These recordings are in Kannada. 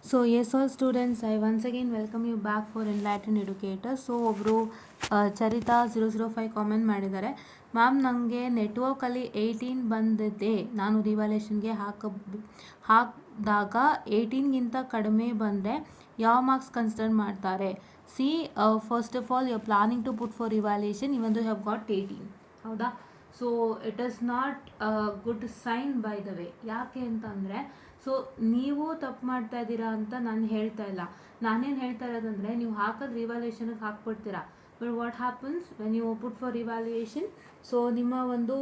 So yes, all students, I once again welcome you back for Enlightened Educators. So ಒಬ್ಬರು ಚರಿತಾ 005 ಕಾಮೆಂಟ್ ಮಾಡಿದ್ದಾರೆ. ಮ್ಯಾಮ್ ನನಗೆ ನೆಟ್ವರ್ಕಲ್ಲಿ 18 ಬಂದಿದೆ, ನಾನು ರಿವಾಲ್ಯೂಷನ್ಗೆ ಹಾಕಿದಾಗ 18ಗಿಂತ ಕಡಿಮೆ ಬಂದರೆ ಯಾವ ಮಾರ್ಕ್ಸ್ ಕನ್ಸಿಡರ್ ಮಾಡ್ತಾರೆ? See first of all you are planning to put for revaluation even though have got 18, ಹೌದಾ? So it is not good sign by the way. ಯಾಕೆ ಅಂತಂದರೆ, ಸೊ ನೀವು ತಪ್ಪು ಮಾಡ್ತಾ ಇದ್ದೀರಾ ಅಂತ ನಾನು ಹೇಳ್ತಾ ಇಲ್ಲ. ನಾನೇನು ಹೇಳ್ತಾ ಇರೋದಂದರೆ, ನೀವು ಹಾಕೋದು ರಿವಾಲ್ಯೂಷನ್ಗೆ ಹಾಕ್ಬಿಡ್ತೀರಾ. But what happens when you put for revaluation? So ನಿಮ್ಮ ಒಂದು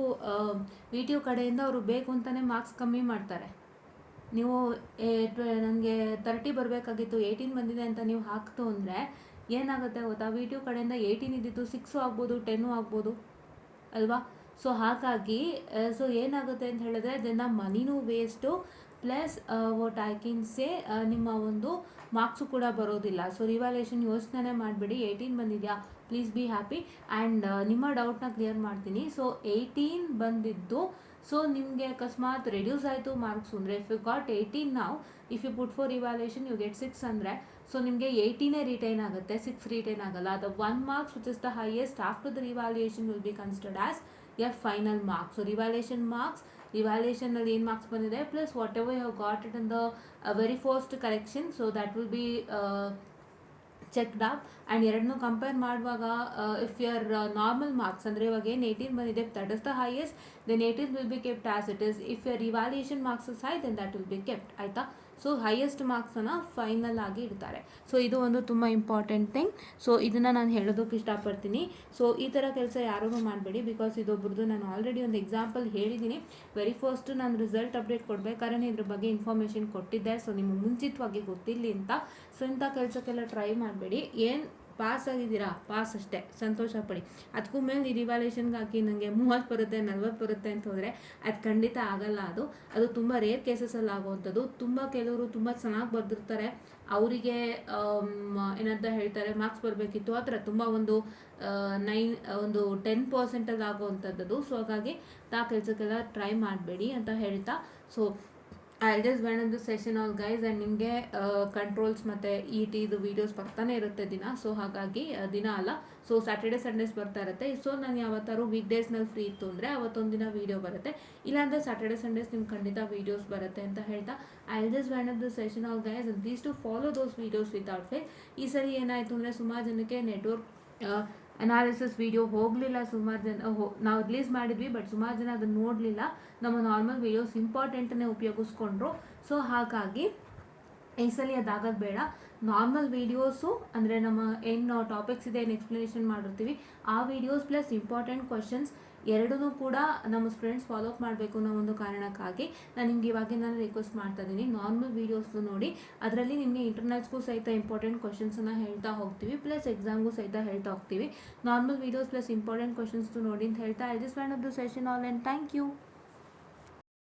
ವಿಡಿಯೋ ಕಡೆಯಿಂದ ಅವರು ಬೇಕು ಅಂತಲೇ ಮಾರ್ಕ್ಸ್ ಕಮ್ಮಿ ಮಾಡ್ತಾರೆ. ನೀವು ನನಗೆ 30 ಬರಬೇಕಾಗಿತ್ತು, 18 ಬಂದಿದೆ ಅಂತ ನೀವು ಹಾಕ್ತು ಅಂದರೆ ಏನಾಗುತ್ತೆ ಗೊತ್ತಾ? ವಿಡಿಯೋ ಕಡೆಯಿಂದ 18 ಇದ್ದಿದ್ದು 6 ಆಗ್ಬೋದು, 10 ಆಗ್ಬೋದು ಅಲ್ವಾ? ಸೊ ಹಾಗಾಗಿ ಸೊ ಏನಾಗುತ್ತೆ ಅಂತ ಹೇಳಿದ್ರೆ, ಅದನ್ನು ಮನಿನೂ waste, plus what I can say ನಿಮ್ಮ ಒಂದು ಮಾರ್ಕ್ಸು ಕೂಡ ಬರೋದಿಲ್ಲ. ಸೊ ರಿವಾಲ್ಯೂಷನ್ ಯೋಚನೆ ಮಾಡಿಬಿಡಿ. 18 ಬಂದಿದೆಯಾ, ಪ್ಲೀಸ್ ಬಿ ಹ್ಯಾಪಿ. ಆ್ಯಂಡ್ ನಿಮ್ಮ ಡೌಟ್ನ ಕ್ಲಿಯರ್ ಮಾಡ್ತೀನಿ. ಸೊ 18 ಬಂದಿದ್ದು, ಸೊ ನಿಮಗೆ ಅಕಸ್ಮಾತ್ ರೆಡ್ಯೂಸ್ ಆಯಿತು ಮಾರ್ಕ್ಸು ಅಂದರೆ, ಇಫ್ ಯು ಗಾಟ್ 18 ನಾವು, if you put for revaluation you get 6 ಅಂದರೆ, ಸೊ ನಿಮಗೆ 18 ರಿಟೈನ್ ಆಗುತ್ತೆ, 6 ರಿಟೈನ್ ಆಗಲ್ಲ. The 1 marks which is the highest after the revaluation will be considered as your final marks. So revaluation marks, ರಿವಾಲ್ಯೂಷನಲ್ಲಿ ಏನು ಮಾರ್ಕ್ಸ್ ಬಂದಿದೆ plus whatever you have got it in the very first correction, so that will be checked up. And ಎರಡನ್ನೂ ಕಂಪೇರ್ ಮಾಡುವಾಗ ಇಫ್ ಯರ್ ನಾರ್ಮಲ್ ಮಾರ್ಕ್ಸ್ ಅಂದರೆ ಇವಾಗ ಏನು 18 ಬಂದಿದೆ, that is the highest, then 18 will be kept as it is. If your revaluation marks is high, then that will be kept, ಆಯಿತಾ? ಸೊ ಹೈಯೆಸ್ಟ್ ಮಾರ್ಕ್ಸನ್ನು ಫೈನಲ್ ಆಗಿ ಇಡ್ತಾರೆ. ಸೊ ಇದು ಒಂದು ತುಂಬ ಇಂಪಾರ್ಟೆಂಟ್ ಥಿಂಗ್. ಸೊ ಇದನ್ನು ನಾನು ಹೇಳೋದಕ್ಕೆ ಇಷ್ಟಪಡ್ತೀನಿ. ಸೊ ಈ ಥರ ಕೆಲಸ ಯಾರೂ ಮಾಡಬೇಡಿ, ಬಿಕಾಸ್ ಇದೊಬ್ಬರದು ನಾನು ಆಲ್ರೆಡಿ ಒಂದು ಎಕ್ಸಾಂಪಲ್ ಹೇಳಿದ್ದೀನಿ. ವೆರಿ ಫಸ್ಟ್ ನಾನು ರಿಸಲ್ಟ್ ಅಪ್ಡೇಟ್ ಕೊಡಬೇಕಾದ್ರೆ ಇದ್ರ ಬಗ್ಗೆ ಇನ್ಫಾರ್ಮೇಷನ್ ಕೊಟ್ಟಿದ್ದೆ. ಸೊ ನಿಮಗೆ ಮುಂಚಿತವಾಗಿ ಗೊತ್ತಿರಲಿ ಅಂತ. ಸೊ ಇಂಥ ಕೆಲಸಕ್ಕೆಲ್ಲ ಟ್ರೈ ಮಾಡಬೇಡಿ. ಏನು ಪಾಸ್ ಆಗಿದ್ದೀರಾ, ಪಾಸ್ ಅಷ್ಟೇ, ಸಂತೋಷ ಪಡಿ. ಅದಕ್ಕೂ ಮೇಲೆ ಈ ರಿವಾಲ್ಯೂಷನ್ಗೆ ಹಾಕಿ ನನಗೆ 30 ಬರುತ್ತೆ, 40 ಬರುತ್ತೆ ಅಂತ ಹೋದರೆ ಅದು ಖಂಡಿತ ಆಗಲ್ಲ. ಅದು ತುಂಬ ರೇರ್ ಕೇಸಸಲ್ಲಿ ಆಗುವಂಥದ್ದು. ತುಂಬ ಕೆಲವರು ತುಂಬ ಚೆನ್ನಾಗಿ ಬರೆದಿರ್ತಾರೆ, ಅವರಿಗೆ ಏನಂತ ಹೇಳ್ತಾರೆ, ಮಾರ್ಕ್ಸ್ ಬರಬೇಕಿತ್ತು, ಆ ಥರ ತುಂಬ ಒಂದು 10% ಆಗುವಂಥದ್ದು. ಸೊ ಹಾಗಾಗಿ ಆ ಕೆಲಸಕ್ಕೆಲ್ಲ ಟ್ರೈ ಮಾಡಬೇಡಿ ಅಂತ ಹೇಳ್ತಾ, so I just went in the session all guys. And ನಿಮಗೆ ಕಂಟ್ರೋಲ್ಸ್ ಮತ್ತು ಇದು ವೀಡಿಯೋಸ್ ಬರ್ತಾನೆ ಇರುತ್ತೆ ದಿನ. ಸೊ ಹಾಗಾಗಿ ದಿನ ಅಲ್ಲ, ಸೊ ಸ್ಯಾಟರ್ಡೆ ಸಂಡೇಸ್ ಬರ್ತಾ ಇರುತ್ತೆ. ಸೊ ನಾನು ಯಾವತ್ತಾರು ವೀಕ್ ಡೇಸ್ನಲ್ಲಿ ಫ್ರೀ ಇತ್ತು ಅಂದರೆ ಅವತ್ತೊಂದು ದಿನ ವೀಡಿಯೋ ಬರುತ್ತೆ, ಇಲ್ಲಾಂದರೆ ಸ್ಯಾಟರ್ಡೆ ಸಂಡೇಸ್ ನಿಮ್ಗೆ ಖಂಡಿತ ವೀಡಿಯೋಸ್ ಬರುತ್ತೆ ಅಂತ ಹೇಳ್ತಾ, I just went in the session all guys and please to follow those videos without fail. ಈ ಸರಿ ಏನಾಯಿತು ಅಂದರೆ, ಸುಮಾರು ಜನಕ್ಕೆ ನೆಟ್ವರ್ಕ್ ಅನಾಲಿಸಿಸ್ ವಿಡಿಯೋ ಹೋಗಲಿಲ್ಲ. ಸುಮಾರು ಜನ ನಾವು ರಿಲೀಸ್ ಮಾಡಿದ್ವಿ, ಬಟ್ ಸುಮಾರು ಜನ ಅದನ್ನು ನೋಡಲಿಲ್ಲ. ನಮ್ಮ ನಾರ್ಮಲ್ ವೀಡಿಯೋಸ್ ಇಂಪಾರ್ಟೆಂಟನ್ನೇ ಉಪಯೋಗಿಸ್ಕೊಂಡ್ರು. ಸೊ ಹಾಗಾಗಿ ಈ ಸಲ ಅದಾಗೋದು ಬೇಡ. ನಾರ್ಮಲ್ ವೀಡಿಯೋಸು ಅಂದರೆ ನಮ್ಮ ಏನು ಟಾಪಿಕ್ಸ್ ಇದೆ, ಏನು ಎಕ್ಸ್ಪ್ಲನೇಷನ್ ಮಾಡಿರ್ತೀವಿ, ಆ ವೀಡಿಯೋಸ್ ಪ್ಲಸ್ ಇಂಪಾರ್ಟೆಂಟ್ ಕ್ವಶನ್ಸ್ ಎರಡೂ ಕೂಡ ನಮ್ಮ ಸ್ಟೂಡೆಂಟ್ಸ್ ಫಾಲೋ ಅಪ್ ಮಾಡಬೇಕು ಅನ್ನೋ ಒಂದು ಕಾರಣಕ್ಕಾಗಿ ನಾನು ನಿಮ್ಗೆ ಇವಾಗಿನ ರಿಕ್ವೆಸ್ಟ್ ಮಾಡ್ತಾ ಇದ್ದೀನಿ, ನಾರ್ಮಲ್ ವೀಡಿಯೋಸ್ನು ನೋಡಿ. ಅದರಲ್ಲಿ ನಿಮಗೆ ಇಂಟರ್ನಲ್ಸ್ಗೂ ಸಹಿತ ಇಂಪಾರ್ಟೆಂಟ್ ಕ್ವಶನ್ಸನ್ನು ಹೇಳ್ತಾ ಹೋಗ್ತೀವಿ, ಪ್ಲಸ್ ಎಕ್ಸಾಮ್ಗೂ ಸಹಿತ ಹೇಳ್ತಾ ಹೋಗ್ತೀವಿ. ನಾರ್ಮಲ್ ವೀಡಿಯೋಸ್ ಪ್ಲಸ್ ಇಂಪಾರ್ಟೆಂಟ್ ಕ್ವಶನ್ಸ್ನು ನೋಡಿ ಅಂತ ಹೇಳ್ತಾ, I just went off the session all and thank you.